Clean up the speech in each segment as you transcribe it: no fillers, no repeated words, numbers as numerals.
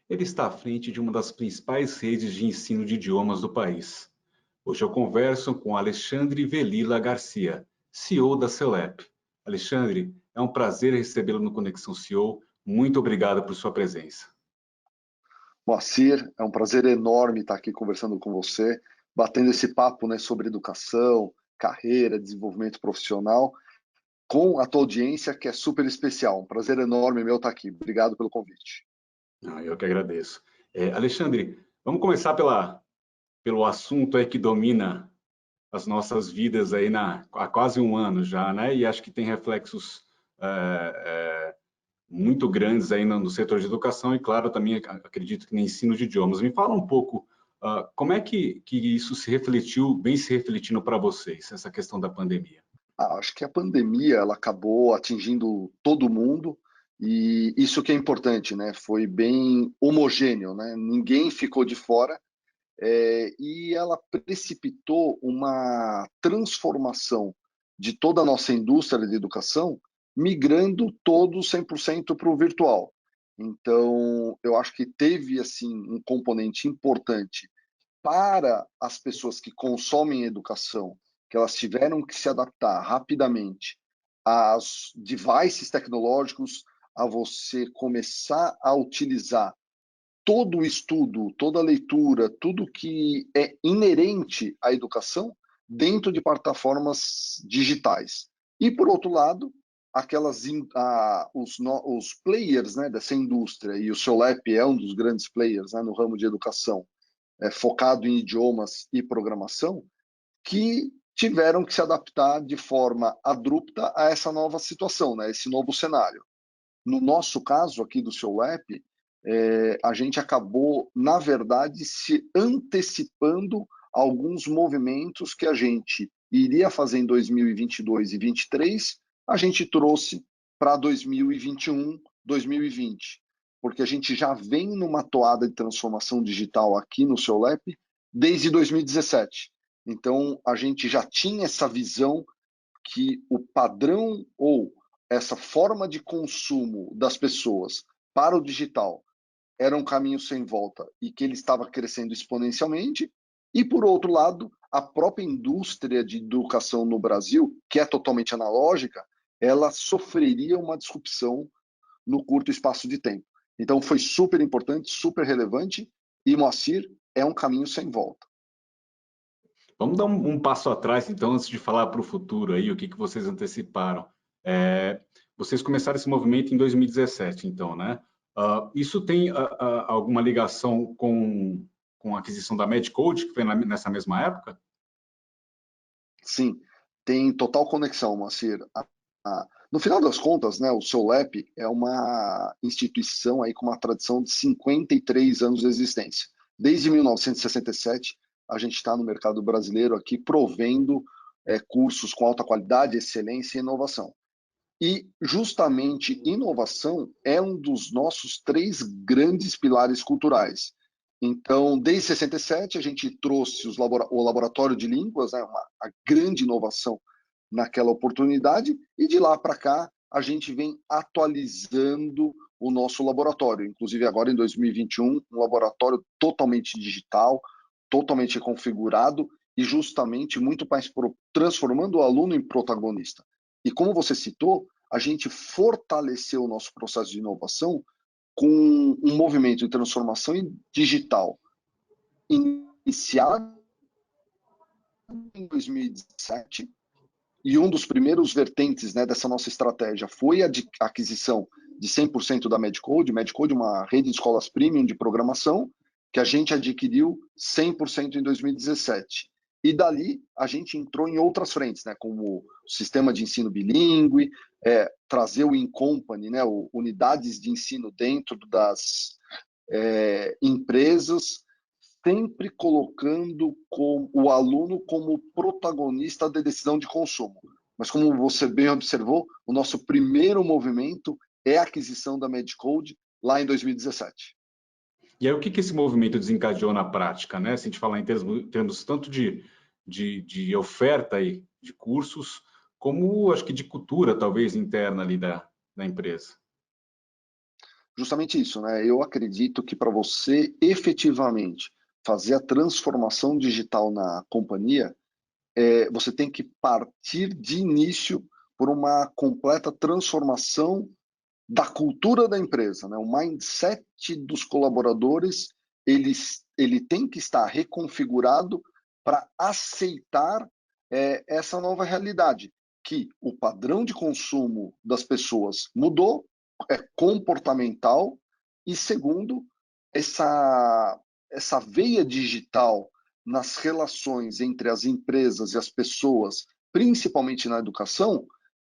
ele está à frente de uma das principais redes de ensino de idiomas do país. Hoje eu converso com Alexandre Velila Garcia, CEO da CELEP. Alexandre, é um prazer recebê-lo no Conexão CEO. Muito obrigado por sua presença. Moacir, é um prazer enorme estar aqui conversando com você, batendo esse papo, né, sobre educação, carreira, desenvolvimento profissional, com a tua audiência, que é super especial. Um prazer enorme meu estar aqui. Obrigado pelo convite. Eu que agradeço. Alexandre, vamos começar pelo assunto aí que domina as nossas vidas aí há quase um ano já, né? E acho que tem reflexos muito grandes aí no setor de educação e, claro, também acredito que no ensino de idiomas. Me fala um pouco como é que isso vem se refletindo para vocês, essa questão da pandemia? Acho que a pandemia ela acabou atingindo todo mundo e isso que é importante, né? Foi bem homogêneo, né? Ninguém ficou de fora e ela precipitou uma transformação de toda a nossa indústria de educação, migrando todo 100% para o virtual. Então, eu acho que teve assim um componente importante para as pessoas que consomem educação, que elas tiveram que se adaptar rapidamente aos devices tecnológicos, a você começar a utilizar todo o estudo, toda a leitura, tudo que é inerente à educação dentro de plataformas digitais. E, por outro lado, os players, né, dessa indústria, e o SEOLEP é um dos grandes players, né, no ramo de educação, focado em idiomas e programação, que tiveram que se adaptar de forma abrupta a essa nova situação, né, esse novo cenário. No nosso caso aqui do SEOLEP, a gente acabou, na verdade, se antecipando a alguns movimentos que a gente iria fazer em 2022 e 2023, a gente trouxe para 2021, 2020, porque a gente já vem numa toada de transformação digital aqui no SEOLEP desde 2017. Então, a gente já tinha essa visão que o padrão ou essa forma de consumo das pessoas para o digital era um caminho sem volta e que ele estava crescendo exponencialmente. E, por outro lado, a própria indústria de educação no Brasil, que é totalmente analógica, ela sofreria uma disrupção no curto espaço de tempo. Então, foi super importante, super relevante, e Moacir é um caminho sem volta. Vamos dar um passo atrás, então, antes de falar para o futuro aí, o que vocês anteciparam. Vocês começaram esse movimento em 2017, então, né? Isso tem alguma ligação com a aquisição da Medcode, que foi nessa mesma época? Sim, tem total conexão, Moacir. No final das contas, né, o SEOLEP é uma instituição aí com uma tradição de 53 anos de existência. Desde 1967, a gente está no mercado brasileiro aqui provendo cursos com alta qualidade, excelência e inovação. E justamente inovação é um dos nossos 3 grandes pilares culturais. Então, desde 67, a gente trouxe o laboratório de línguas, né, a grande inovação naquela oportunidade, e de lá para cá a gente vem atualizando o nosso laboratório. Inclusive agora em 2021, um laboratório totalmente digital, totalmente configurado e justamente muito mais transformando o aluno em protagonista. E como você citou, a gente fortaleceu o nosso processo de inovação com um movimento de transformação digital iniciado em 2017, e um dos primeiros vertentes, né, dessa nossa estratégia foi a aquisição de 100% da Medcode. Medcode é uma rede de escolas premium de programação que a gente adquiriu 100% em 2017. E dali a gente entrou em outras frentes, né, como o sistema de ensino bilíngue, trazer o in-company, né, unidades de ensino dentro das empresas, sempre colocando o aluno como protagonista da decisão de consumo. Mas como você bem observou, o nosso primeiro movimento é a aquisição da Medcode lá em 2017. E aí, o que esse movimento desencadeou na prática, né? Se a gente falar em termos tanto de oferta aí, de cursos, como acho que de cultura, talvez, interna ali da empresa. justamente isso, né? Eu acredito que para você efetivamente fazer a transformação digital na companhia, você tem que partir de início por uma completa transformação da cultura da empresa, né? O mindset dos colaboradores, ele tem que estar reconfigurado para aceitar essa nova realidade, que o padrão de consumo das pessoas mudou, é comportamental, e segundo, essa veia digital nas relações entre as empresas e as pessoas, principalmente na educação,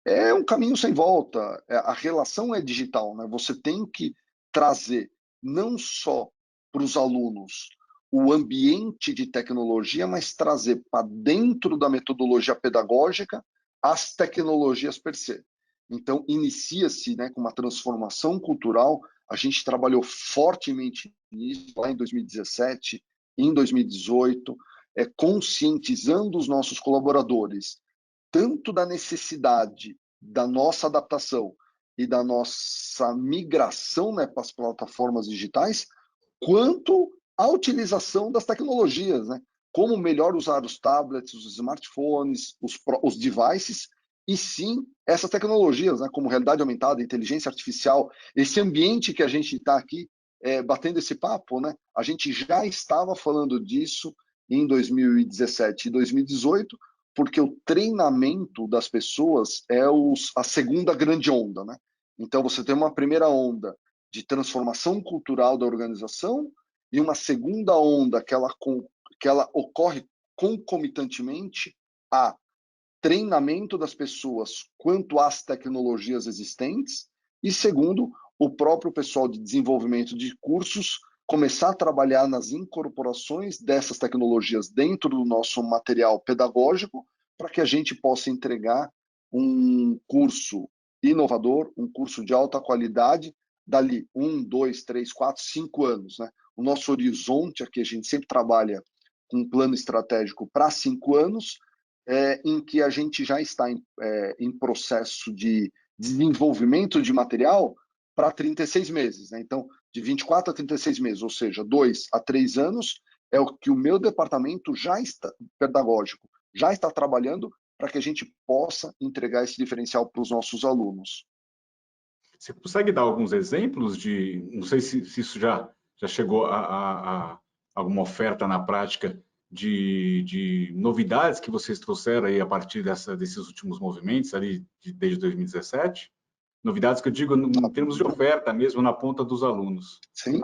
é um caminho sem volta. A relação é digital, né? Você tem que trazer não só para os alunos o ambiente de tecnologia, mas trazer para dentro da metodologia pedagógica as tecnologias per se. Então, inicia-se, né, com uma transformação cultural. A gente trabalhou fortemente nisso lá em 2017, em 2018, conscientizando os nossos colaboradores tanto da necessidade da nossa adaptação e da nossa migração, né, para as plataformas digitais, quanto a utilização das tecnologias, né? Como melhor usar os tablets, os smartphones, os devices, e sim essas tecnologias, né, como realidade aumentada, inteligência artificial, esse ambiente que a gente está aqui batendo esse papo, né? A gente já estava falando disso em 2017 e 2018, porque o treinamento das pessoas é a segunda grande onda, né? Então você tem uma primeira onda de transformação cultural da organização e uma segunda onda que ela ocorre concomitantemente a treinamento das pessoas quanto às tecnologias existentes e, segundo, o próprio pessoal de desenvolvimento de cursos começar a trabalhar nas incorporações dessas tecnologias dentro do nosso material pedagógico para que a gente possa entregar um curso inovador, um curso de alta qualidade dali 1, 2, 3, 4, 5 anos, né? O nosso horizonte aqui, a gente sempre trabalha com um plano estratégico para 5 anos, em que a gente já está em processo de desenvolvimento de material para 36 meses. Né? Então, de 24 a 36 meses, ou seja, 2 a 3 anos, é o que o meu departamento já está, pedagógico, já está trabalhando para que a gente possa entregar esse diferencial para os nossos alunos. Você consegue dar alguns exemplos de, não sei se isso já chegou a alguma oferta na prática de novidades que vocês trouxeram aí a partir desses últimos movimentos ali desde 2017? Novidades que eu digo em termos de oferta mesmo na ponta dos alunos. Sim.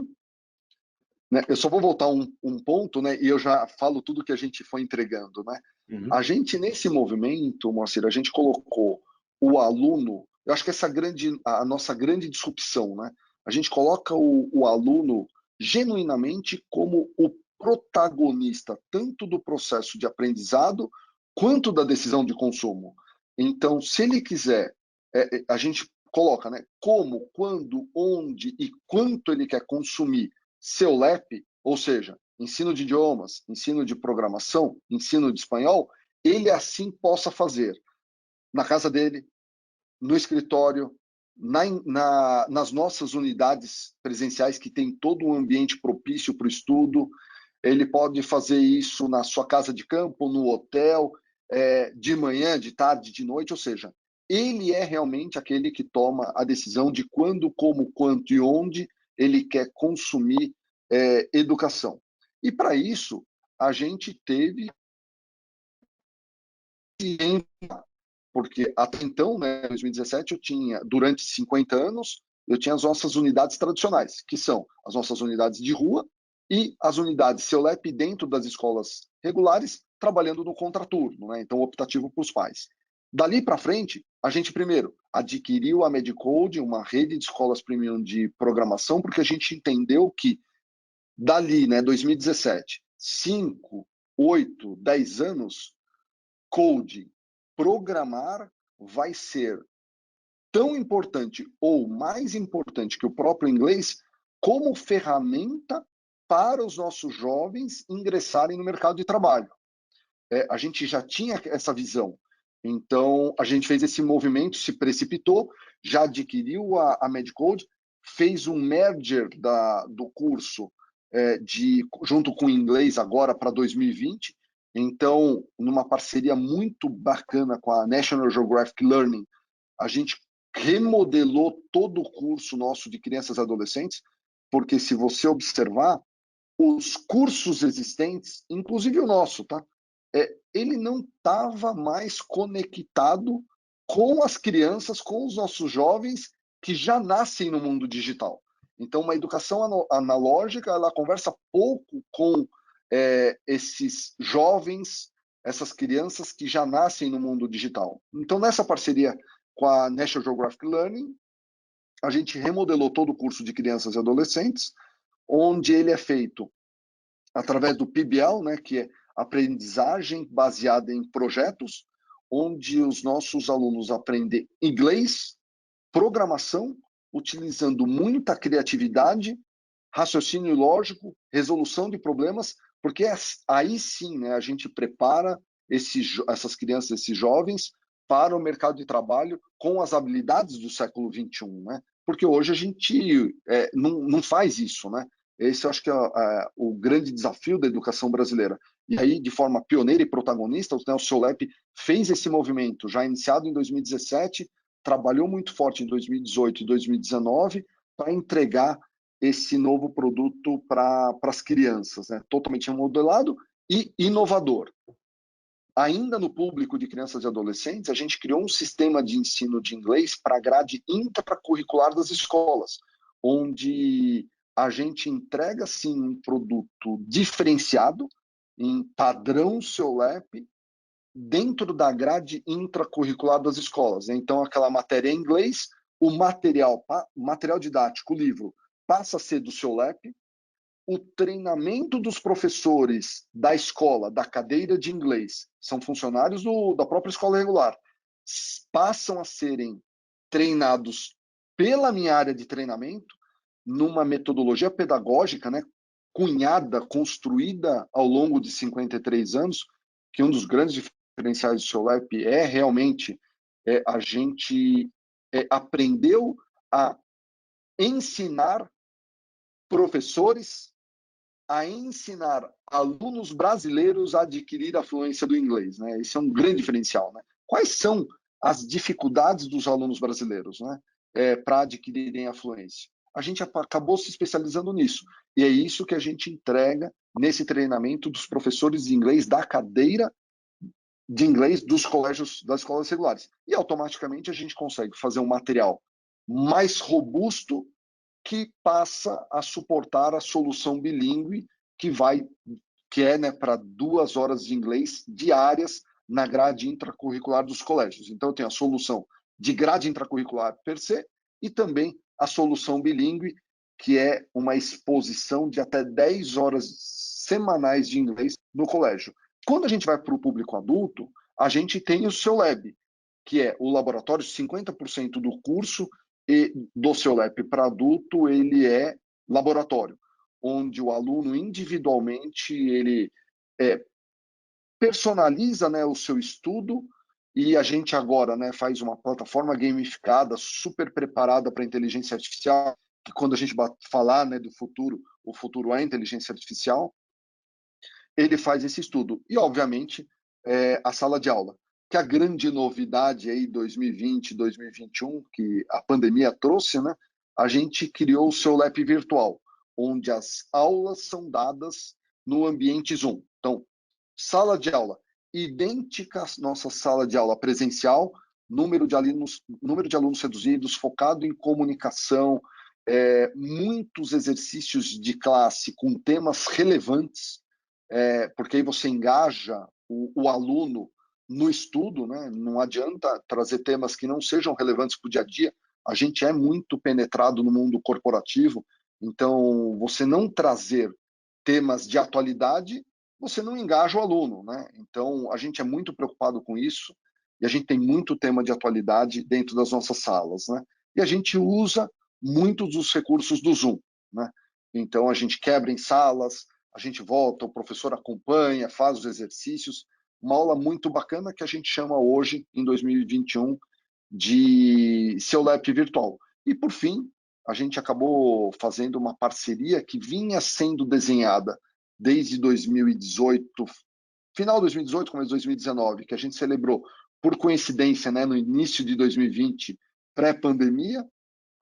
Né? Eu só vou voltar um ponto, né? E eu já falo tudo que a gente foi entregando, né? Uhum. A gente, nesse movimento, Moacir, a gente colocou o aluno, eu acho que a nossa grande disrupção, né? A gente coloca o aluno genuinamente como o protagonista, tanto do processo de aprendizado, quanto da decisão de consumo. Então, se ele quiser, a gente coloca, né? Como, quando, onde e quanto ele quer consumir seu LEP, ou seja, ensino de idiomas, ensino de programação, ensino de espanhol, ele assim possa fazer na casa dele, no escritório, nas nossas unidades presenciais que tem todo um ambiente propício para o estudo. Ele pode fazer isso na sua casa de campo, no hotel, de manhã, de tarde, de noite, ou seja, ele é realmente aquele que toma a decisão de quando, como, quanto e onde ele quer consumir educação. E para isso, a gente teve, porque até então, né, em 2017, eu tinha, durante 50 anos, eu tinha as nossas unidades tradicionais, que são as nossas unidades de rua e as unidades CEULEP dentro das escolas regulares, trabalhando no contraturno, né, então optativo para os pais. Dali para frente, a gente primeiro adquiriu a Medicode, uma rede de escolas premium de programação, porque a gente entendeu que dali, né, 2017, 5, 8, 10 anos, code, programar vai ser tão importante ou mais importante que o próprio inglês como ferramenta para os nossos jovens ingressarem no mercado de trabalho. A gente já tinha essa visão. Então, a gente fez esse movimento, se precipitou, já adquiriu a Medicode, fez um merger do curso junto com o inglês agora para 2020. Então, numa parceria muito bacana com a National Geographic Learning, a gente remodelou todo o curso nosso de crianças e adolescentes, porque se você observar, os cursos existentes, inclusive o nosso, tá? Ele não estava mais conectado com as crianças, com os nossos jovens que já nascem no mundo digital. Então, uma educação analógica, ela conversa pouco com esses jovens, essas crianças que já nascem no mundo digital. Então, nessa parceria com a National Geographic Learning, a gente remodelou todo o curso de crianças e adolescentes, onde ele é feito através do PBL, né, que é aprendizagem baseada em projetos, onde os nossos alunos aprendem inglês, programação, utilizando muita criatividade, raciocínio lógico, resolução de problemas, porque aí sim, né, a gente prepara essas crianças, esses jovens, para o mercado de trabalho com as habilidades do século XXI, né? Porque hoje a gente não faz isso, né? Esse eu acho que é o grande desafio da educação brasileira. E aí, de forma pioneira e protagonista, o SEULEP fez esse movimento, já iniciado em 2017, trabalhou muito forte em 2018 e 2019 para entregar esse novo produto para as crianças, né? Totalmente remodelado e inovador. Ainda no público de crianças e adolescentes, a gente criou um sistema de ensino de inglês para a grade intracurricular das escolas, onde a gente entrega, sim, um produto diferenciado, em padrão SEULEP, dentro da grade intracurricular das escolas. Então, aquela matéria em inglês, o material didático, o livro, passa a ser do SEULEP, o treinamento dos professores da escola, da cadeira de inglês, são funcionários da própria escola regular, passam a serem treinados pela minha área de treinamento, numa metodologia pedagógica, né, cunhada, construída ao longo de 53 anos, que um dos grandes diferenciais do SEULEP é realmente a gente aprendeu a ensinar professores a ensinar alunos brasileiros a adquirir a fluência do inglês, né? Esse é um grande diferencial, né? Quais são as dificuldades dos alunos brasileiros, né, para adquirirem a fluência? A gente acabou se especializando nisso, e é isso que a gente entrega nesse treinamento dos professores de inglês da cadeira de inglês dos colégios, das escolas regulares. E automaticamente a gente consegue fazer um material mais robusto que passa a suportar a solução bilíngue que é, né, para 2 horas de inglês diárias na grade intracurricular dos colégios. Então, eu tenho a solução de grade intracurricular per se e também a solução bilíngue, que é uma exposição de até 10 horas semanais de inglês no colégio. Quando a gente vai para o público adulto, a gente tem o SEULAB, que é o laboratório, 50% do curso e do SEULEP para adulto, ele é laboratório, onde o aluno individualmente ele personaliza, né, o seu estudo, e a gente agora, né, faz uma plataforma gamificada, super preparada para a inteligência artificial, que quando a gente falar, né, do futuro, o futuro é a inteligência artificial, ele faz esse estudo. E, obviamente, a sala de aula, que a grande novidade aí 2020, 2021, que a pandemia trouxe, né? A gente criou o SEULEP virtual, onde as aulas são dadas no ambiente Zoom. Então, sala de aula idêntica à nossa sala de aula presencial, número de alunos reduzidos, focado em comunicação, muitos exercícios de classe com temas relevantes, porque aí você engaja o aluno no estudo, né? Não adianta trazer temas que não sejam relevantes para o dia a dia. A gente é muito penetrado no mundo corporativo, então você não trazer temas de atualidade, você não engaja o aluno, né? Então a gente é muito preocupado com isso e a gente tem muito tema de atualidade dentro das nossas salas, né? E a gente usa muitos dos recursos do Zoom, né? Então a gente quebra em salas, a gente volta, o professor acompanha, faz os exercícios, uma aula muito bacana que a gente chama hoje, em 2021, de SEULEP virtual. E, por fim, a gente acabou fazendo uma parceria que vinha sendo desenhada desde 2018, final de 2018, começo de 2019, que a gente celebrou por coincidência, né, no início de 2020, pré-pandemia,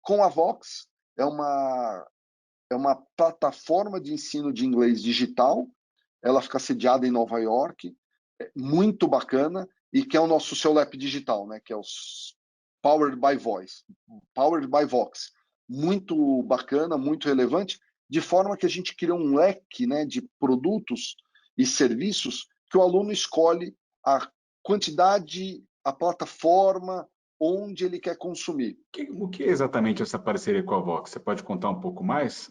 com a Vox. É uma plataforma de ensino de inglês digital, ela fica sediada em Nova York, muito bacana, e que é o nosso CEULEP digital, né, que é o Powered by Voice, Powered by Vox. Muito bacana, muito relevante, de forma que a gente cria um leque, né, de produtos e serviços que o aluno escolhe a quantidade, a plataforma, onde ele quer consumir. O que é exatamente essa parceria com a Vox? Você pode contar um pouco mais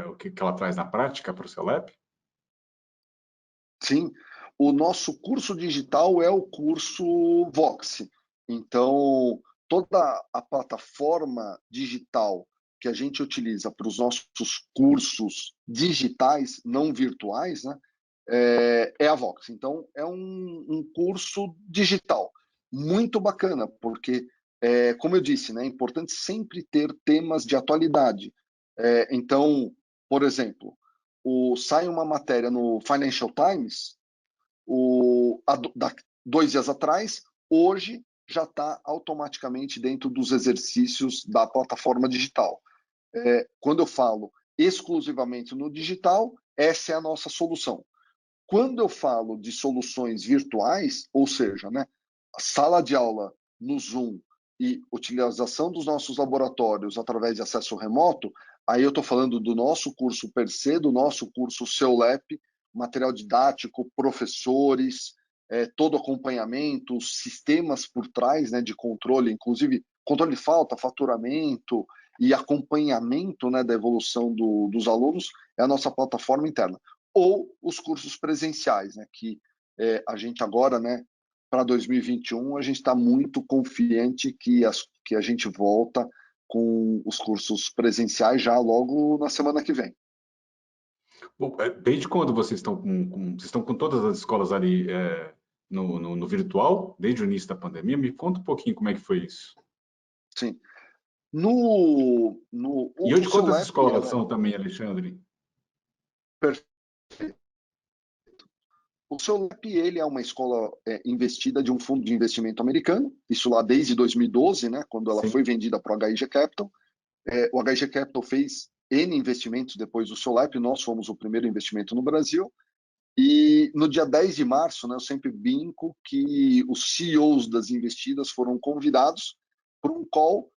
o que ela traz na prática para o seu lab? Sim, o nosso curso digital é o curso Vox. Então, toda a plataforma digital que a gente utiliza para os nossos cursos digitais, não virtuais, né, é a Vox. Então, é um curso digital muito bacana, porque, como eu disse, né, é importante sempre ter temas de atualidade. Então, por exemplo, sai uma matéria no Financial Times, há 2 dias atrás, hoje já está automaticamente dentro dos exercícios da plataforma digital. Quando eu falo exclusivamente no digital, essa é a nossa solução. Quando eu falo de soluções virtuais, ou seja, né, a sala de aula no Zoom e utilização dos nossos laboratórios através de acesso remoto, aí eu estou falando do nosso curso per se, do nosso curso CEULEP, material didático, professores, todo acompanhamento, sistemas por trás, né, de controle, inclusive controle de falta, faturamento e acompanhamento, né, da evolução dos alunos, é a nossa plataforma interna. Ou os cursos presenciais, né, que a gente agora, né, para 2021, a gente está muito confiante que a gente volta com os cursos presenciais já logo na semana que vem. Bom, desde quando vocês estão vocês estão com todas as escolas ali no virtual, desde o início da pandemia? Me conta um pouquinho como é que foi isso. Sim. E hoje O quantas CEULEP, escolas são também, Alexandre? o CEULEP, ele é uma escola investida de um fundo de investimento americano, isso lá desde 2012, né, quando ela Sim. foi vendida para o HIG Capital. O HIG Capital fez N investimentos depois do CEULEP, nós fomos o primeiro investimento no Brasil. E no dia 10 de março, né, eu sempre brinco que os CEOs das investidas foram convidados para um call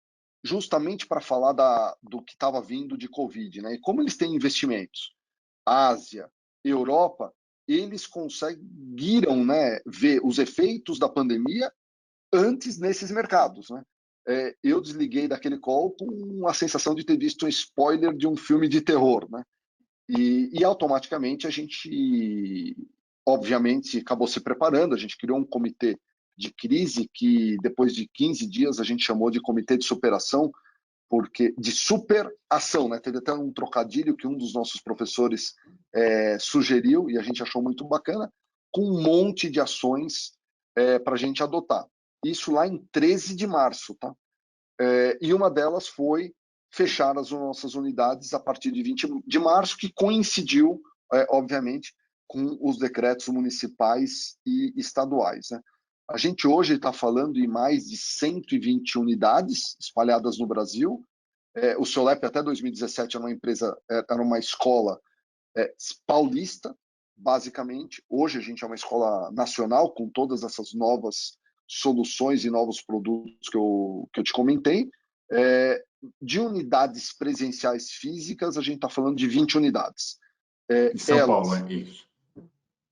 justamente para falar do que estava vindo de Covid. Né? E como eles têm investimentos, Ásia, Europa, eles conseguiram, né, ver os efeitos da pandemia antes nesses mercados. Né? Eu desliguei daquele call com a sensação de ter visto um spoiler de um filme de terror. Né? E automaticamente a gente, obviamente, acabou se preparando, a gente criou um comitê de crise que depois de 15 dias a gente chamou de comitê de superação, porque de superação, né? Teve até um trocadilho que um dos nossos professores sugeriu e a gente achou muito bacana, com um monte de ações para a gente adotar. Isso lá em 13 de março, tá? E uma delas foi fechar as nossas unidades a partir de 20 de março, que coincidiu, obviamente, com os decretos municipais e estaduais. Né? A gente hoje está falando em mais de 120 unidades espalhadas no Brasil. O CEULEP até 2017 era uma escola paulista, basicamente. Hoje a gente é uma escola nacional com todas essas novas soluções e novos produtos que eu te comentei. De unidades presenciais físicas, a gente está falando de 20 unidades. Em São Paulo, Elas, é isso.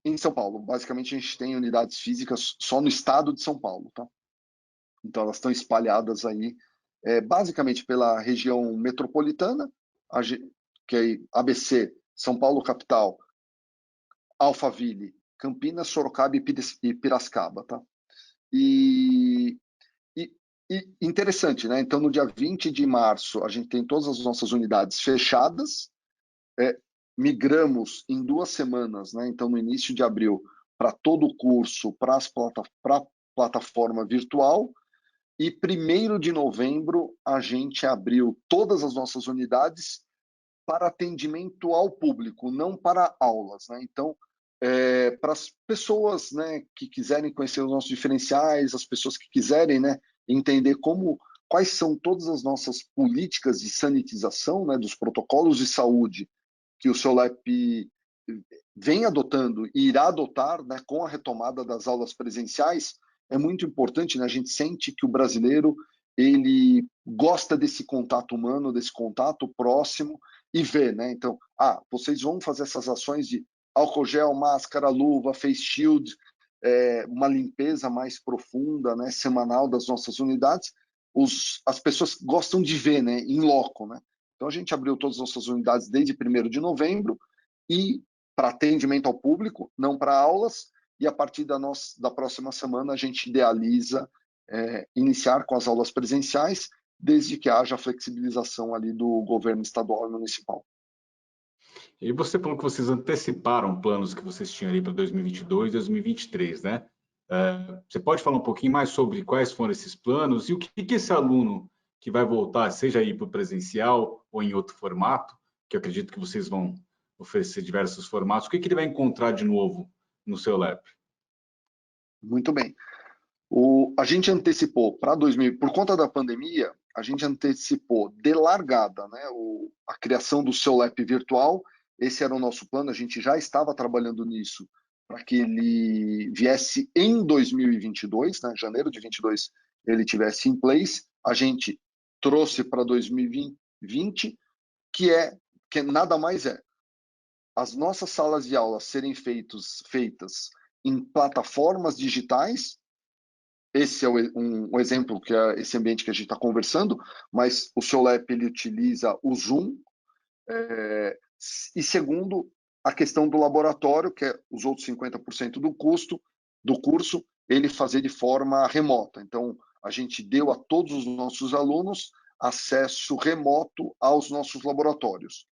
em São Paulo, basicamente a gente tem unidades físicas só no estado de São Paulo. Tá? Então elas estão espalhadas aí, basicamente pela região metropolitana, que é ABC, São Paulo capital, Alphaville, Campinas, Sorocaba e Piracicaba. Tá? E, e, e interessante, né? Então, no dia 20 de março, a gente tem todas as nossas unidades fechadas, migramos em 2 semanas, né? Então, no início de abril, para todo o curso, para a plataforma virtual. e 1º de novembro a gente abriu todas as nossas unidades para atendimento ao público, não para aulas, né? Então, para as pessoas, né, que quiserem conhecer os nossos diferenciais, as pessoas que quiserem, né, entender quais são todas as nossas políticas de sanitização, né, dos protocolos de saúde que o SEULEP vem adotando e irá adotar, né, com a retomada das aulas presenciais, é muito importante, né? A gente sente que o brasileiro ele gosta desse contato humano, desse contato próximo e vê, né? Então, vocês vão fazer essas ações de álcool gel, máscara, luva, face shield, uma limpeza mais profunda, né, semanal das nossas unidades. As pessoas gostam de ver, né, em loco, né? Então a gente abriu todas as nossas unidades desde 1º de novembro e para atendimento ao público, não para aulas, e a partir da próxima semana a gente idealiza iniciar com as aulas presenciais, desde que haja a flexibilização ali do governo estadual e municipal. E você falou que vocês anteciparam planos que vocês tinham ali para 2022 e 2023, né? Você pode falar um pouquinho mais sobre quais foram esses planos e o que esse aluno que vai voltar, seja aí para o presencial ou em outro formato, que eu acredito que vocês vão oferecer diversos formatos, o que ele vai encontrar de novo no seu lab? Muito bem. A gente antecipou para 2000, por conta da pandemia, a gente antecipou de largada, né, a criação do SEULEP virtual. Esse era o nosso plano, a gente já estava trabalhando nisso para que ele viesse em 2022, né, janeiro de 22 ele tivesse em place. A gente trouxe para 2020, que nada mais as nossas salas de aula serem feitas em plataformas digitais. Esse é um exemplo, que é esse ambiente que a gente está conversando, mas o SEULEP ele utiliza o Zoom, e segundo, a questão do laboratório, que é os outros 50% do curso, ele fazer de forma remota. Então, a gente deu a todos os nossos alunos acesso remoto aos nossos laboratórios.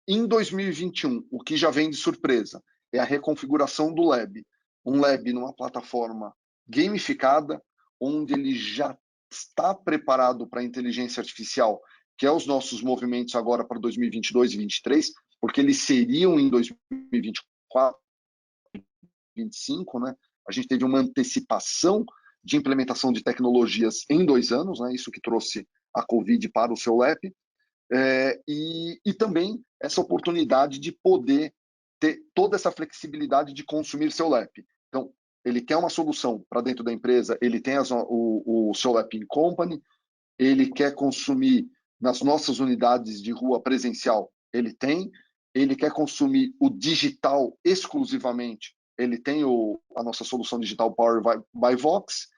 Em 2021, o que já vem de surpresa é a reconfiguração do lab. Um lab numa plataforma gamificada, onde ele já está preparado para a inteligência artificial, que é os nossos movimentos agora para 2022 e 2023, porque eles seriam em 2024, 2025, né? A gente teve uma antecipação de implementação de tecnologias em 2 anos, né? Isso que trouxe a Covid para o SEULEP. E também essa oportunidade de poder ter toda essa flexibilidade de consumir SEULEP. Então, ele quer uma solução para dentro da empresa, ele tem o SEULEP in Company, ele quer consumir nas nossas unidades de rua presencial, ele quer consumir o digital exclusivamente, ele tem a nossa solução digital Power by Vox,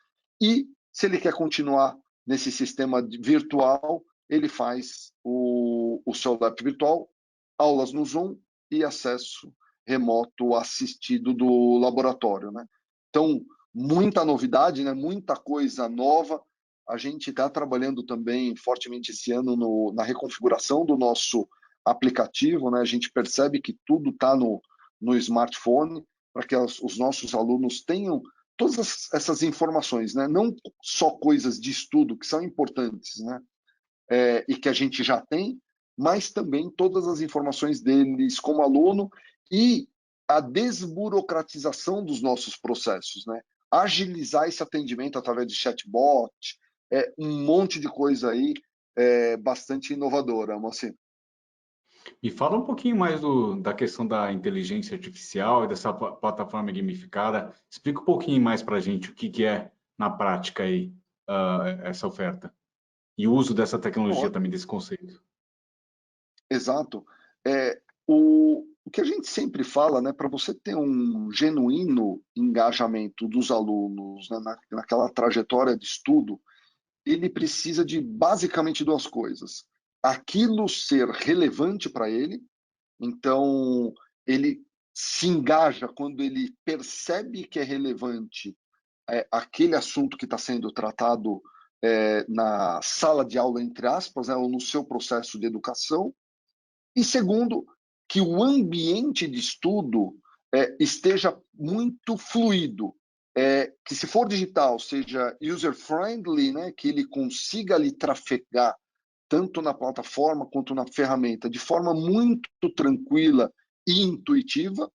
e se ele quer continuar nesse sistema virtual, ele faz o SEULEP virtual, aulas no Zoom e acesso remoto assistido do laboratório, né? Então, muita novidade, né? Muita coisa nova. A gente está trabalhando também fortemente esse ano na reconfiguração do nosso aplicativo, né? A gente percebe que tudo está no smartphone, para que os nossos alunos tenham todas essas informações, né? Não só coisas de estudo que são importantes, né? E que a gente já tem, mas também todas as informações deles como aluno e a desburocratização dos nossos processos, né? Agilizar esse atendimento através de chatbot, um monte de coisa aí bastante inovadora, Moacir. Me fala um pouquinho mais da questão da inteligência artificial e dessa plataforma gamificada. Explica um pouquinho mais para a gente o que é, na prática, aí, essa oferta. E o uso dessa tecnologia Bom, também, desse conceito. exato. O que a gente sempre fala, né, para você ter um genuíno engajamento dos alunos, né, naquela trajetória de estudo, ele precisa de basicamente 2 coisas. Aquilo ser relevante para ele, então ele se engaja quando ele percebe que é relevante aquele assunto que está sendo tratado na sala de aula, entre aspas, né, ou no seu processo de educação. E segundo, que o ambiente de estudo esteja muito fluido, que se for digital, seja user-friendly, né, que ele consiga ali trafegar tanto na plataforma quanto na ferramenta de forma muito tranquila e intuitiva.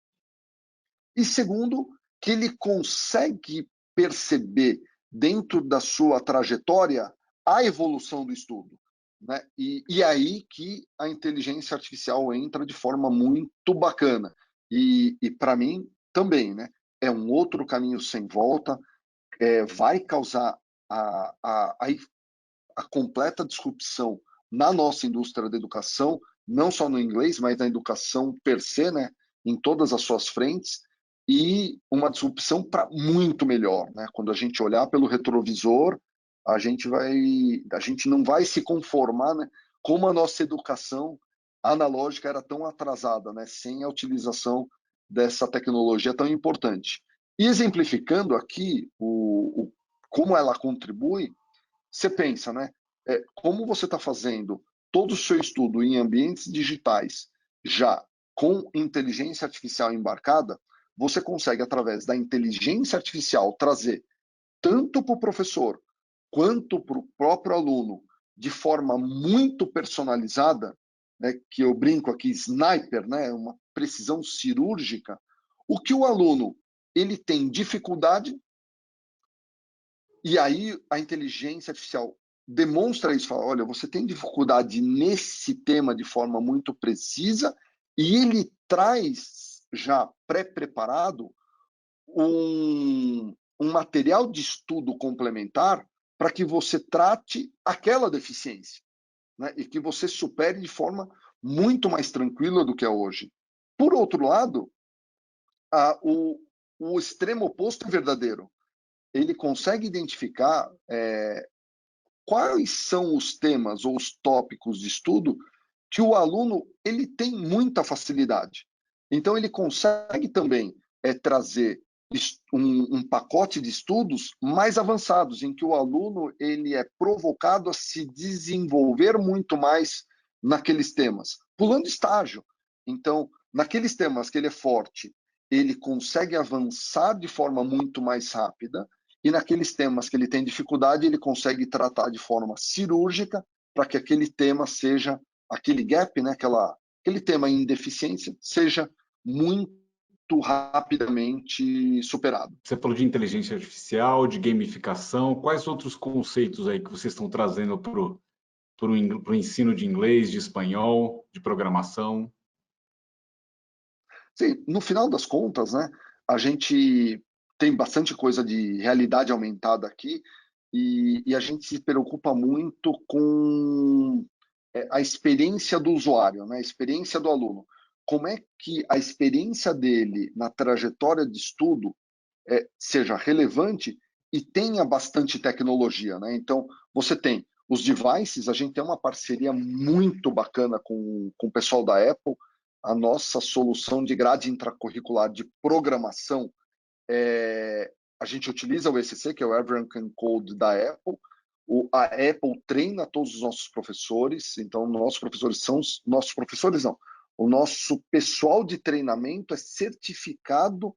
E segundo, que ele consegue perceber dentro da sua trajetória a evolução do estudo, né? E aí que a inteligência artificial entra de forma muito bacana. E para mim também, né? É um outro caminho sem volta, vai causar a completa disrupção na nossa indústria da educação, não só no inglês, mas na educação per se, né, em todas as suas frentes, e uma disrupção para muito melhor, né? Quando a gente olhar pelo retrovisor, a gente não vai se conformar, né, como a nossa educação analógica era tão atrasada, né, sem a utilização dessa tecnologia tão importante. E exemplificando aqui como ela contribui, você pensa, né? Como você está fazendo todo o seu estudo em ambientes digitais já com inteligência artificial embarcada, você consegue, através da inteligência artificial, trazer tanto para o professor quanto para o próprio aluno, de forma muito personalizada, né, que eu brinco aqui, sniper, né, uma precisão cirúrgica, o que o aluno ele tem dificuldade, e aí a inteligência artificial demonstra isso, fala, olha, você tem dificuldade nesse tema de forma muito precisa, e ele traz já pré-preparado um material de estudo complementar para que você trate aquela deficiência, né? E que você supere de forma muito mais tranquila do que é hoje. Por outro lado, o extremo oposto é verdadeiro. Ele consegue identificar quais são os temas ou os tópicos de estudo que o aluno ele tem muita facilidade. Então, ele consegue também trazer um pacote de estudos mais avançados, em que o aluno ele é provocado a se desenvolver muito mais naqueles temas, pulando estágio. Então, naqueles temas que ele é forte, ele consegue avançar de forma muito mais rápida, e naqueles temas que ele tem dificuldade, ele consegue tratar de forma cirúrgica para que aquele tema seja, aquele gap, né, aquele tema em deficiência, seja muito rapidamente superado. Você falou de inteligência artificial, de gamificação. Quais outros conceitos aí que vocês estão trazendo para o ensino de inglês, de espanhol, de programação? Sim, no final das contas, né, a gente tem bastante coisa de realidade aumentada aqui, e a gente se preocupa muito com a experiência do usuário, né, a experiência do aluno. Como é que a experiência dele na trajetória de estudo seja relevante e tenha bastante tecnologia, né? Então, você tem os devices, a gente tem uma parceria muito bacana com o pessoal da Apple. A nossa solução de grade intracurricular de programação, a gente utiliza o ECC, que é o Everyone Can Code da Apple. A Apple treina todos os nossos professores, então nossos professores são nossos professores não. O nosso pessoal de treinamento é certificado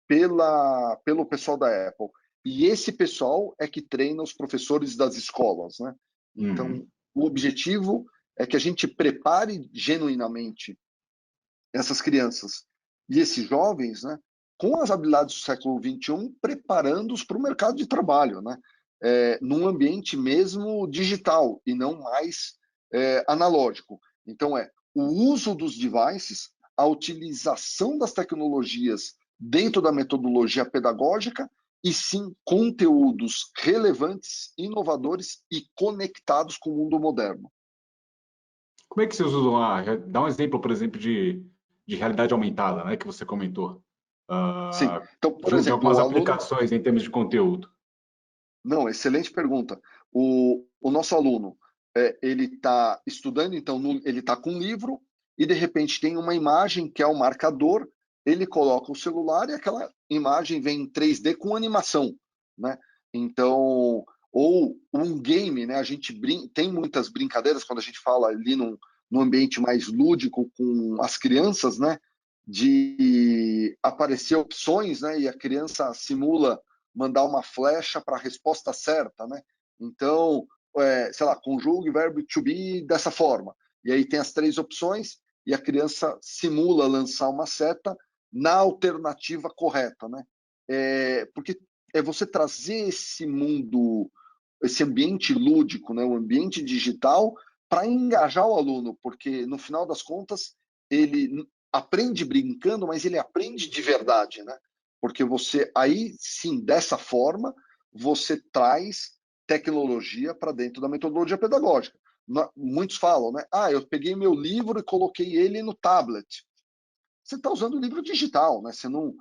pelo pessoal da Apple. E esse pessoal é que treina os professores das escolas, né? Então, o objetivo é que a gente prepare genuinamente essas crianças e esses jovens, né, com as habilidades do século XXI, preparando-os para o mercado de trabalho, né? Num ambiente mesmo digital e não mais analógico. Então, o uso dos devices, a utilização das tecnologias dentro da metodologia pedagógica e sim conteúdos relevantes, inovadores e conectados com o mundo moderno. Como é que vocês usam dá um exemplo, por exemplo, de realidade aumentada, né, que você comentou, Sim. Então, por de exemplo, algumas o aluno... aplicações em termos de conteúdo. Não, excelente pergunta. O nosso aluno, ele está estudando, então ele está com um livro e de repente tem uma imagem que é o marcador, ele coloca o celular e aquela imagem vem em 3D com animação, né? Então, ou um game, né? A gente tem muitas brincadeiras quando a gente fala ali num ambiente mais lúdico com as crianças, né? De aparecer opções, né? E a criança simula mandar uma flecha para a resposta certa, né? Então, sei lá, conjugue o verbo to be dessa forma. E aí tem as 3 opções e a criança simula lançar uma seta na alternativa correta, né? Porque é você trazer esse mundo, esse ambiente lúdico, né, o ambiente digital, para engajar o aluno, porque no final das contas ele aprende brincando, mas ele aprende de verdade, né? Porque você aí sim, dessa forma, você traz tecnologia para dentro da metodologia pedagógica. Muitos falam, né? Ah, eu peguei meu livro e coloquei ele no tablet. Você está usando o livro digital, né? Você não,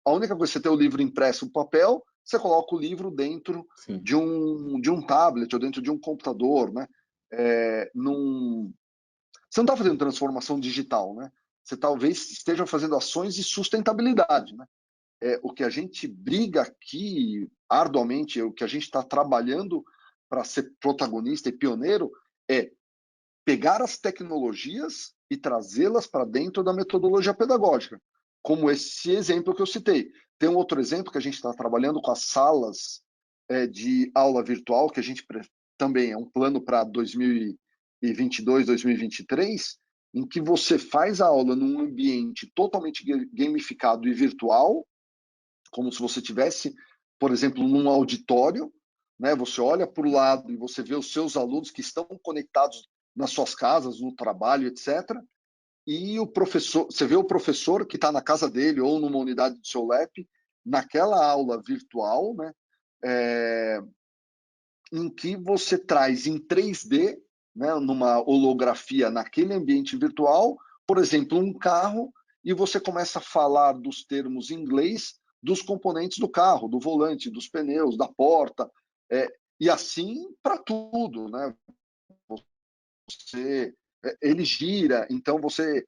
a única coisa que você tem o livro impresso no papel, você coloca o livro dentro Sim. de um tablet ou dentro de um computador, né? Você não está fazendo transformação digital, né? Você talvez esteja fazendo ações de sustentabilidade, né? O que a gente briga aqui arduamente, o que a gente está trabalhando para ser protagonista e pioneiro é pegar as tecnologias e trazê-las para dentro da metodologia pedagógica, como esse exemplo que eu citei. Tem um outro exemplo que a gente está trabalhando com as salas de aula virtual, que a gente também é um plano para 2022, 2023, em que você faz a aula num ambiente totalmente gamificado e virtual, como se você tivesse, por exemplo, num auditório, né? Você olha para o lado e você vê os seus alunos que estão conectados nas suas casas, no trabalho, etc. E o professor, você vê o professor que está na casa dele ou numa unidade do seu LEP, naquela aula virtual, né? Em que você traz em 3D, né, numa holografia naquele ambiente virtual, por exemplo, um carro, e você começa a falar dos termos em inglês dos componentes do carro, do volante, dos pneus, da porta, e assim para tudo, né? Ele gira, então você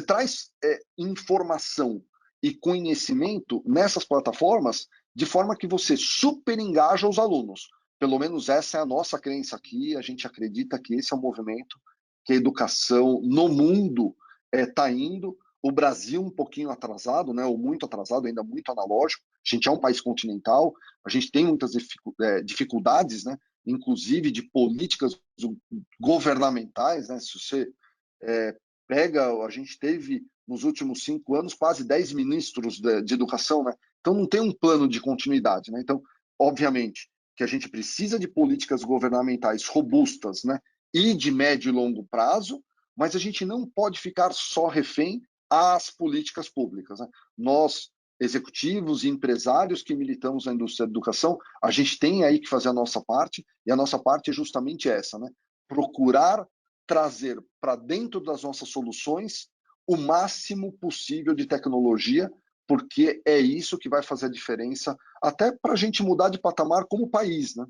traz informação e conhecimento nessas plataformas de forma que você super engaja os alunos. Pelo menos essa é a nossa crença aqui, a gente acredita que esse é o movimento que a educação no mundo está indo. O Brasil um pouquinho atrasado, né, ou muito atrasado, ainda muito analógico. A gente é um país continental, a gente tem muitas dificuldades, né, inclusive de políticas governamentais, né? Se você pega, a gente teve nos últimos 5 anos quase 10 ministros de educação, né? Então não tem um plano de continuidade, né? Então, obviamente, que a gente precisa de políticas governamentais robustas, né? E de médio e longo prazo, mas a gente não pode ficar só refém às políticas públicas, né? Nós, executivos e empresários que militamos na indústria da educação, a gente tem aí que fazer a nossa parte, e a nossa parte é justamente essa, né? Procurar trazer para dentro das nossas soluções o máximo possível de tecnologia, porque é isso que vai fazer a diferença, até para a gente mudar de patamar como país, né?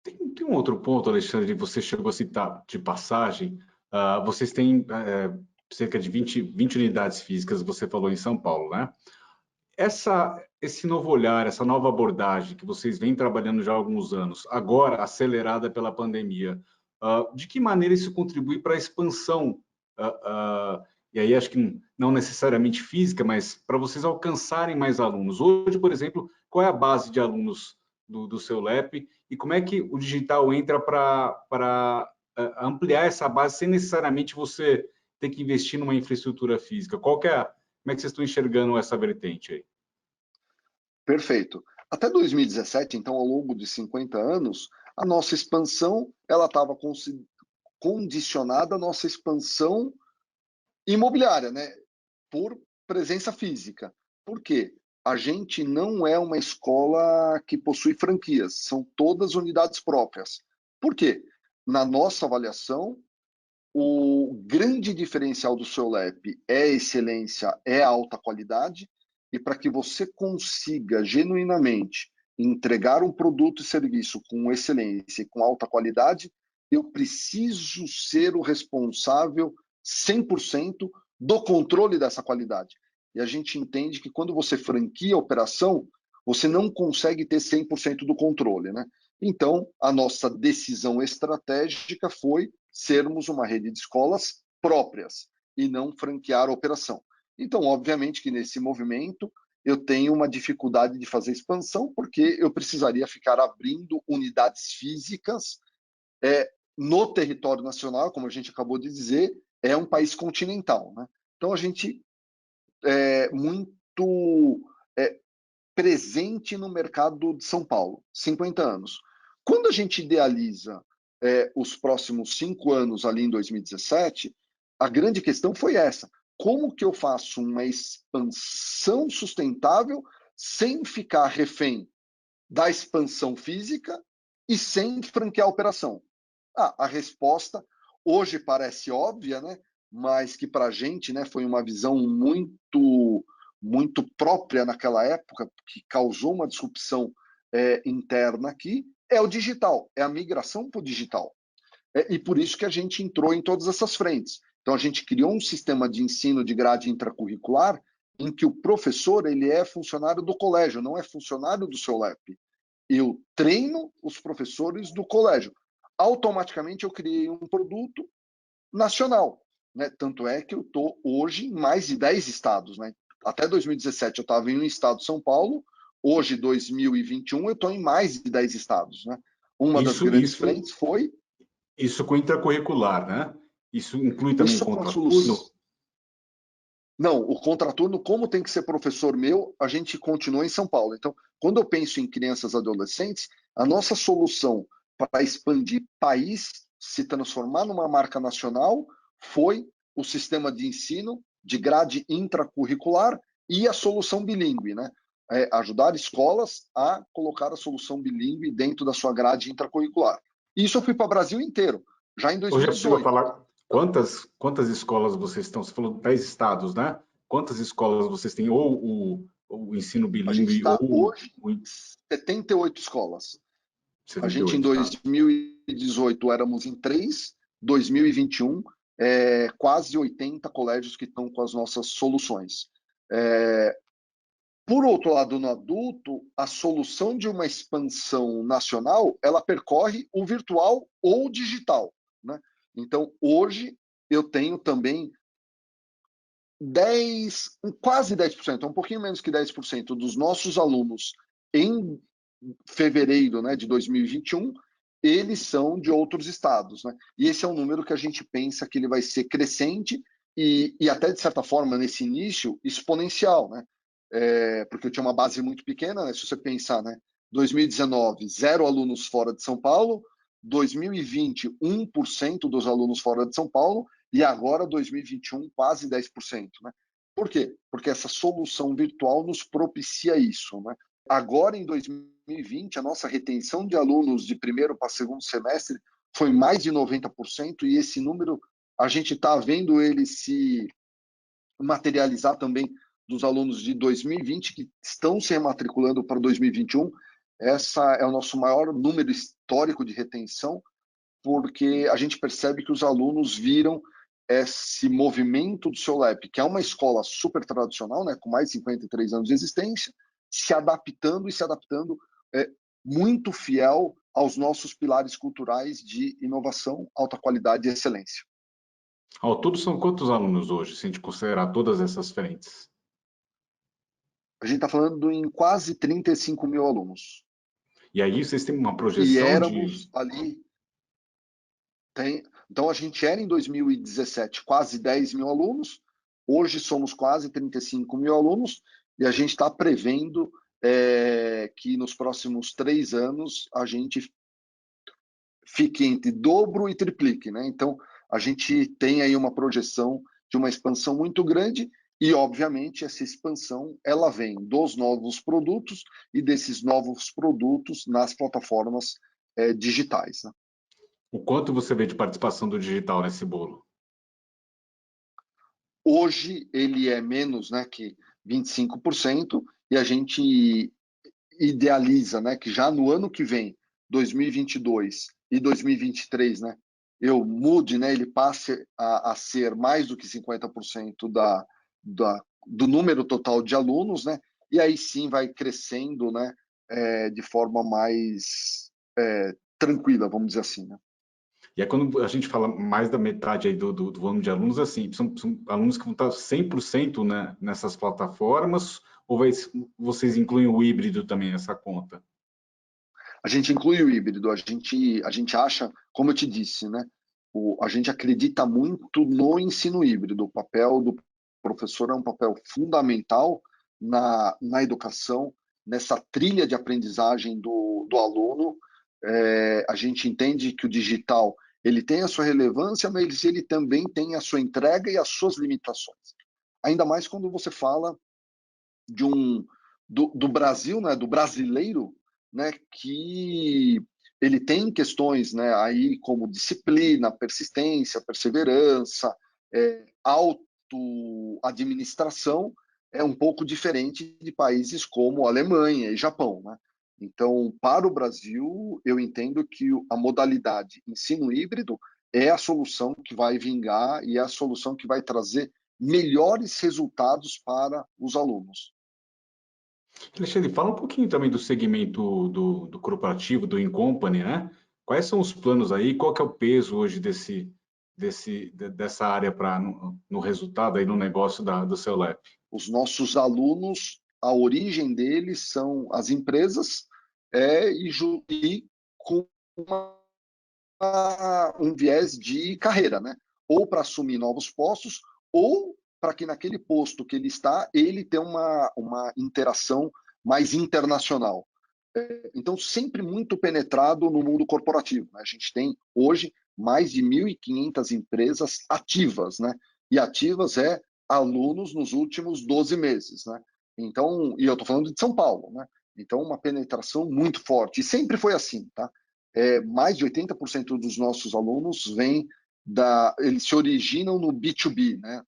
Tem um outro ponto, Alexandre, você chegou a citar de passagem. Vocês têm cerca de 20 unidades físicas, você falou em São Paulo, né? Esse novo olhar, essa nova abordagem que vocês vêm trabalhando já há alguns anos, agora acelerada pela pandemia, de que maneira isso contribui para a expansão? E aí acho que não necessariamente física, mas para vocês alcançarem mais alunos. Hoje, por exemplo, qual é a base de alunos do seu LEP e como é que o digital entra para ampliar essa base sem necessariamente você ter que investir numa infraestrutura física? Como é que vocês estão enxergando essa vertente aí? Perfeito. Até 2017, então, ao longo de 50 anos, a nossa expansão ela estava condicionada à nossa expansão imobiliária, né? Por presença física. Por quê? A gente não é uma escola que possui franquias, são todas unidades próprias. Por quê? Na nossa avaliação, o grande diferencial do seu LEP é a excelência, é a alta qualidade, e para que você consiga genuinamente entregar um produto e serviço com excelência e com alta qualidade, eu preciso ser o responsável 100% do controle dessa qualidade. E a gente entende que quando você franquia a operação, você não consegue ter 100% do controle, né? Então, a nossa decisão estratégica foi sermos uma rede de escolas próprias e não franquear a operação. Então, obviamente que nesse movimento, eu tenho uma dificuldade de fazer expansão, porque eu precisaria ficar abrindo unidades físicas no território nacional, como a gente acabou de dizer, é um país continental, né? Então a gente é muito presente no mercado de São Paulo, 50 anos. Quando a gente idealiza os próximos 5 anos ali em 2017, a grande questão foi essa: como que eu faço uma expansão sustentável sem ficar refém da expansão física e sem franquear a operação? A resposta hoje parece óbvia, né? Mas que para a gente, né, foi uma visão muito própria naquela época, que causou uma disrupção interna aqui, é o digital, é a migração para o digital. E por isso que a gente entrou em todas essas frentes. Então, a gente criou um sistema de ensino de grade intracurricular em que o professor ele é funcionário do colégio, não é funcionário do seu LEP. Eu treino os professores do colégio. Automaticamente eu criei um produto nacional, né? Tanto é que eu estou hoje em mais de 10 estados, né? Até 2017 eu estava em um estado, São Paulo. Hoje, 2021, eu estou em mais de 10 estados, né? Uma das Isso, grandes isso, frentes foi isso com intracurricular, né? Isso inclui também isso com a contraturno? solução. Não, o contraturno, como tem que ser professor meu, a gente continua em São Paulo. Então, quando eu penso em crianças e adolescentes, a nossa solução para expandir país, se transformar numa marca nacional, foi o sistema de ensino de grade intracurricular e a solução bilíngue, né? Ajudar escolas a colocar a solução bilíngue dentro da sua grade intracurricular. Isso eu fui para o Brasil inteiro, já em Hoje é possível 2018. falar quantas escolas vocês estão? Você falou 10 estados, né? Quantas escolas vocês têm? Ou o ensino A gente bilíngue, está ou hoje o em 78 escolas. A gente, em 78, tá? 2018, éramos em 3, 2021, quase 80 colégios que estão com as nossas soluções. Por outro lado, no adulto, a solução de uma expansão nacional, ela percorre o virtual ou o digital, né? Então, hoje, eu tenho também 10, quase 10%, um pouquinho menos que 10% dos nossos alunos em fevereiro, né, de 2021, eles são de outros estados, né? E esse é um número que a gente pensa que ele vai ser crescente e até, de certa forma, nesse início, exponencial, né? Porque eu tinha uma base muito pequena, né? Se você pensar, né? 2019, 0 alunos fora de São Paulo, 2020, 1% dos alunos fora de São Paulo, e agora, 2021, quase 10%, né? Por quê? Porque essa solução virtual nos propicia isso, né? Agora, em 2020, a nossa retenção de alunos de primeiro para segundo semestre foi mais de 90%, e esse número a gente está vendo ele se materializar também dos alunos de 2020 que estão se rematriculando para 2021. Essa é o nosso maior número histórico de retenção, porque a gente percebe que os alunos viram esse movimento do seu LEP, que é uma escola super tradicional, né, com mais de 53 anos de existência, se adaptando e se adaptando muito fiel aos nossos pilares culturais de inovação, alta qualidade e excelência. Ao todo são quantos alunos hoje, se a gente considerar todas essas frentes? A gente está falando em quase 35 mil alunos. E aí vocês têm uma E projeção de... éramos ali. Então, a gente era em 2017 quase 10 mil alunos, hoje somos quase 35 mil alunos, e a gente está prevendo que nos próximos 3 anos a gente fique entre dobro e triplique, né? Então, a gente tem aí uma projeção de uma expansão muito grande e, obviamente, essa expansão ela vem dos novos produtos e desses novos produtos nas plataformas digitais, né? O quanto você vê de participação do digital nesse bolo? Hoje ele é menos, né, que 25%, e a gente idealiza, né, que já no ano que vem, 2022 e 2023, né, eu mude, né, ele passe a ser mais do que 50% do número total de alunos, né, e aí sim vai crescendo, né, de forma mais tranquila, vamos dizer assim, né. E aí, quando a gente fala mais da metade aí do volume de alunos, assim, são alunos que vão estar 100%, né, nessas plataformas, ou vocês incluem o híbrido também nessa conta? A gente inclui o híbrido, a gente acha, como eu te disse, né? A gente acredita muito no ensino híbrido. O papel do professor é um papel fundamental na educação, nessa trilha de aprendizagem do aluno. A gente entende que o digital ele tem a sua relevância, mas ele também tem a sua entrega e as suas limitações. Ainda mais quando você fala do Brasil, né, do brasileiro, né, que ele tem questões, né, aí como disciplina, persistência, perseverança, autoadministração, é um pouco diferente de países como Alemanha e Japão, né? Então, para o Brasil, eu entendo que a modalidade ensino híbrido é a solução que vai vingar e é a solução que vai trazer melhores resultados para os alunos. Alexandre, fala um pouquinho também do segmento do corporativo, do in-company, né? Quais são os planos aí? Qual que é o peso hoje dessa área no resultado aí no negócio do seu lab? Os nossos alunos, a origem deles são as empresas e com um viés de carreira, né? Ou para assumir novos postos, ou para que naquele posto que ele está, ele tenha uma interação mais internacional. Então, sempre muito penetrado no mundo corporativo, né? A gente tem hoje mais de 1.500 empresas ativas, né? E ativas é alunos nos últimos 12 meses, né? Então, e eu estou falando de São Paulo, né? Então, uma penetração muito forte. E sempre foi assim, tá? Mais de 80% dos nossos alunos eles se originam no B2B, né?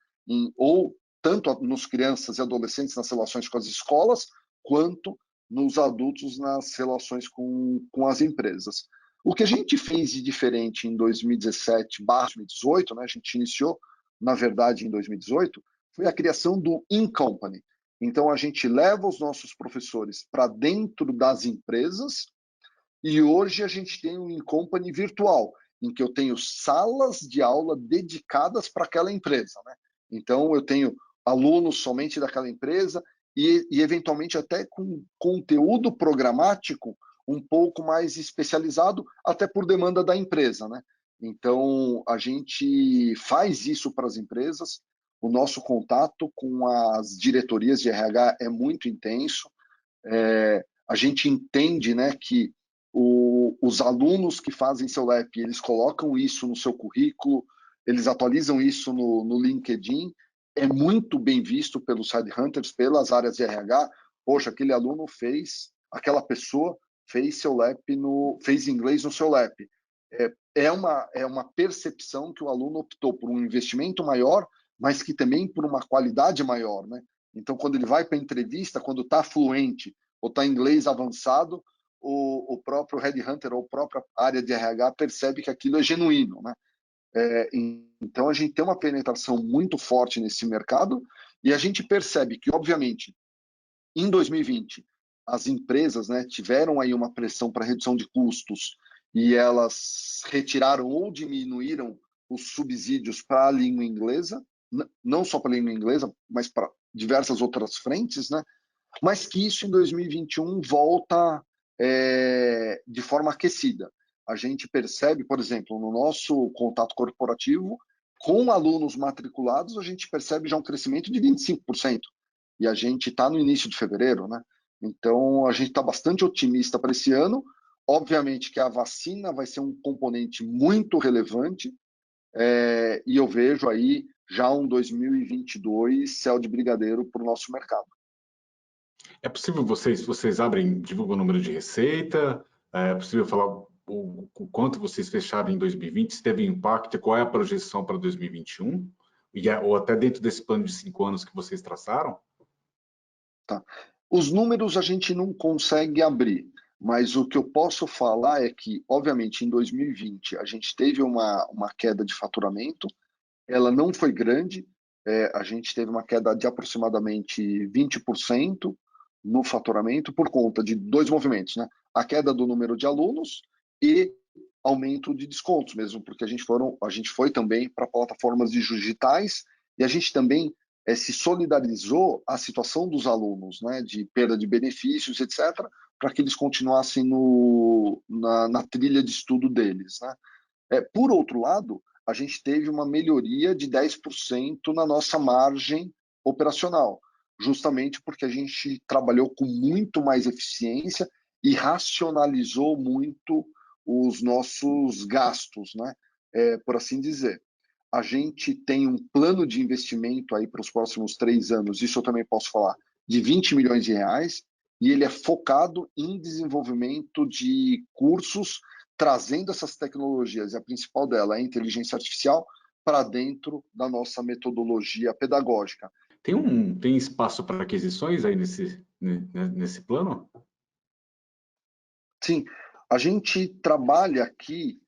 Ou tanto nos crianças e adolescentes nas relações com as escolas, quanto nos adultos nas relações com as empresas. O que a gente fez de diferente em 2017/2018, né, a gente iniciou, na verdade, em 2018, foi a criação do In-Company. Então, a gente leva os nossos professores para dentro das empresas e hoje a gente tem um In-Company virtual, em que eu tenho salas de aula dedicadas para aquela empresa, né? Então, eu tenho alunos somente daquela empresa e eventualmente até com conteúdo programático um pouco mais especializado, até por demanda da empresa, né? Então, a gente faz isso para as empresas, o nosso contato com as diretorias de RH é muito intenso, a gente entende, né, que os alunos que fazem seu LAP, eles colocam isso no seu currículo, eles atualizam isso no LinkedIn, é muito bem visto pelos headhunters, pelas áreas de RH. Poxa, aquele aluno aquela pessoa fez seu LAP fez inglês no seu LAP. É uma percepção que o aluno optou por um investimento maior, mas que também por uma qualidade maior, né? Então, quando ele vai para a entrevista, quando está fluente ou está em inglês avançado, o próprio headhunter ou a própria área de RH percebe que aquilo é genuíno, né? Então, a gente tem uma penetração muito forte nesse mercado e a gente percebe que, obviamente, em 2020, as empresas, né, tiveram aí uma pressão para redução de custos e elas retiraram ou diminuíram os subsídios para a língua inglesa, não só para a língua inglesa, mas para diversas outras frentes, né? Mas que isso em 2021 volta de forma aquecida. A gente percebe, por exemplo, no nosso contato corporativo, com alunos matriculados, a gente percebe já um crescimento de 25%. E a gente está no início de fevereiro, né? Então, a gente está bastante otimista para esse ano. Obviamente que a vacina vai ser um componente muito relevante, e eu vejo aí já um 2022 céu de brigadeiro para o nosso mercado. É possível vocês divulgam o número de receita? É possível falar o quanto vocês fecharam em 2020? Se teve impacto, qual é a projeção para 2021? Ou até dentro desse plano de 5 anos que vocês traçaram? Tá. Os números a gente não consegue abrir, mas o que eu posso falar é que, obviamente, em 2020 a gente teve uma queda de faturamento, ela não foi grande, a gente teve uma queda de aproximadamente 20% no faturamento por conta de dois movimentos, né? A queda do número de alunos e aumento de descontos mesmo, porque a gente foi também para plataformas digitais e a gente também se solidarizou a situação dos alunos, né, de perda de benefícios, etc., para que eles continuassem na trilha de estudo deles, né? Por outro lado, a gente teve uma melhoria de 10% na nossa margem operacional, justamente porque a gente trabalhou com muito mais eficiência e racionalizou muito os nossos gastos, né? Por assim dizer. A gente tem um plano de investimento aí para os próximos 3 anos, isso eu também posso falar, de 20 milhões de reais, e ele é focado em desenvolvimento de cursos, trazendo essas tecnologias, e a principal dela é a inteligência artificial, para dentro da nossa metodologia pedagógica. Tem espaço para aquisições aí nesse plano? Sim, a gente trabalha aqui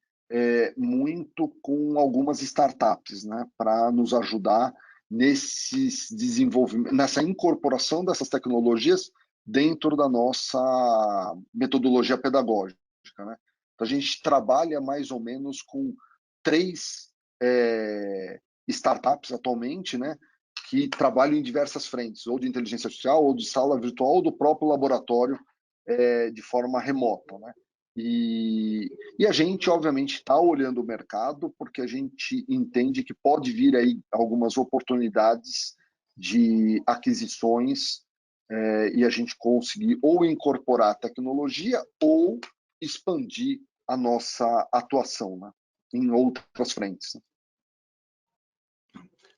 muito com algumas startups, né, para nos ajudar nesses desenvolvimento, nessa incorporação dessas tecnologias dentro da nossa metodologia pedagógica, né? Então, a gente trabalha mais ou menos com 3 startups atualmente, né, que trabalham em diversas frentes, ou de inteligência artificial, ou de sala virtual, ou do próprio laboratório de forma remota, né? E a gente, obviamente, está olhando o mercado porque a gente entende que pode vir aí algumas oportunidades de aquisições e a gente conseguir ou incorporar tecnologia ou expandir a nossa atuação, né, em outras frentes.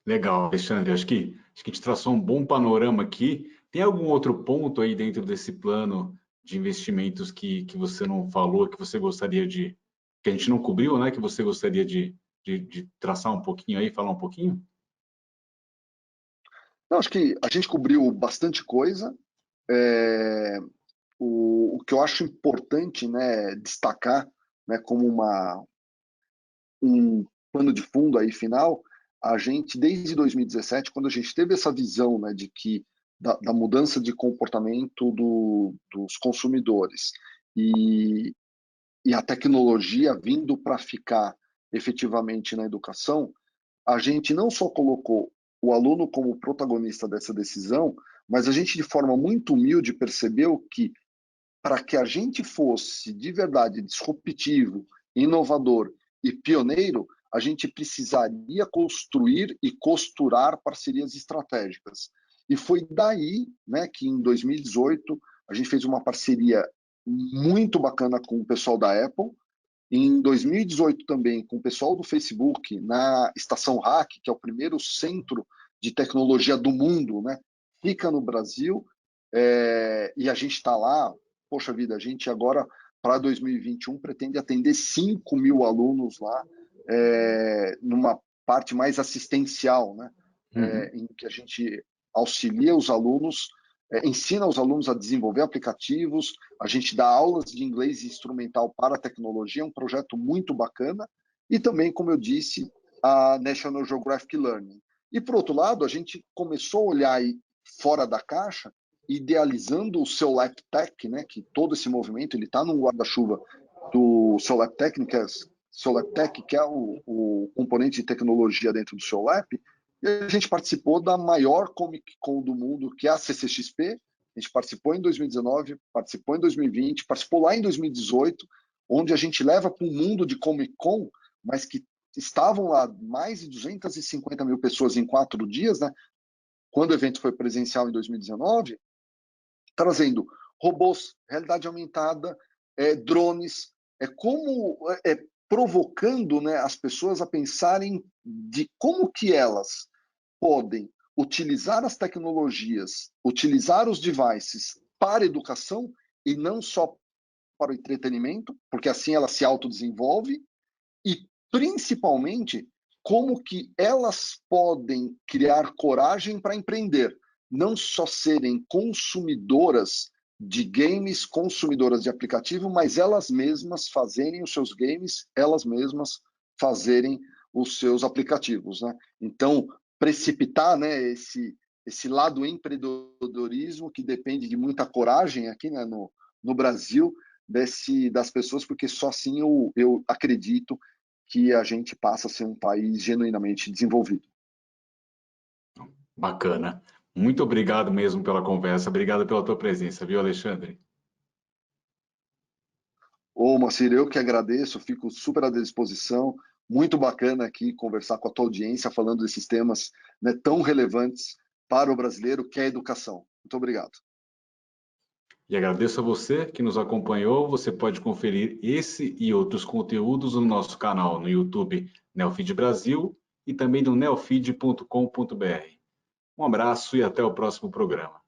Legal, Alexandre. Acho que a gente traçou um bom panorama aqui. Tem algum outro ponto aí dentro desse plano de investimentos que você não falou, que você gostaria que a gente não cobriu, né? Que você gostaria de traçar um pouquinho aí, falar um pouquinho? Não, acho que a gente cobriu bastante coisa. É, o que eu acho importante, né, destacar, né, como um pano de fundo aí final, a gente, desde 2017, quando a gente teve essa visão, né, de que da mudança de comportamento dos consumidores e, e a tecnologia vindo para ficar efetivamente na educação, a gente não só colocou o aluno como protagonista dessa decisão, mas a gente, de forma muito humilde, percebeu que para que a gente fosse de verdade disruptivo, inovador e pioneiro, a gente precisaria construir e costurar parcerias estratégicas. E foi daí, né, que em 2018 a gente fez uma parceria muito bacana com o pessoal da Apple. Em 2018 também com o pessoal do Facebook na Estação Hack, que é o primeiro centro de tecnologia do mundo, né? Fica no Brasil e a gente está lá. Poxa vida, a gente agora para 2021 pretende atender 5 mil alunos lá, numa parte mais assistencial, né? Uhum. Em que a gente auxilia os alunos, ensina os alunos a desenvolver aplicativos, a gente dá aulas de inglês instrumental para a tecnologia, é um projeto muito bacana, e também, como eu disse, a National Geographic Learning. E, por outro lado, a gente começou a olhar aí fora da caixa, idealizando o seu LabTech, né, que todo esse movimento ele está no guarda-chuva do seu LabTech, que é o componente de tecnologia dentro do seu Lab, e a gente participou da maior Comic Con do mundo, que é a CCXP. A gente participou em 2019, participou em 2020, participou lá em 2018, onde a gente leva para um mundo de Comic Con, mas que estavam lá mais de 250 mil pessoas em 4 dias, né? Quando o evento foi presencial em 2019, trazendo robôs, realidade aumentada, drones, provocando, né, as pessoas a pensarem de como que elas podem utilizar as tecnologias, utilizar os devices para a educação e não só para o entretenimento, porque assim ela se autodesenvolve, e principalmente como que elas podem criar coragem para empreender, não só serem consumidoras de games, consumidoras de aplicativo, mas elas mesmas fazerem os seus games, elas mesmas fazerem os seus aplicativos, né? Então, precipitar, né, esse lado empreendedorismo que depende de muita coragem aqui, né, no Brasil, das pessoas, porque só assim eu acredito que a gente passa a ser um país genuinamente desenvolvido. Bacana. Muito obrigado mesmo pela conversa. Obrigado pela tua presença, viu, Alexandre? Ô, Moacir, eu que agradeço, fico super à disposição. Muito bacana aqui conversar com a tua audiência, falando desses temas, né, tão relevantes para o brasileiro, que é a educação. Muito obrigado. E agradeço a você que nos acompanhou. Você pode conferir esse e outros conteúdos no nosso canal no YouTube Neofeed Brasil e também no neofeed.com.br. Um abraço e até o próximo programa.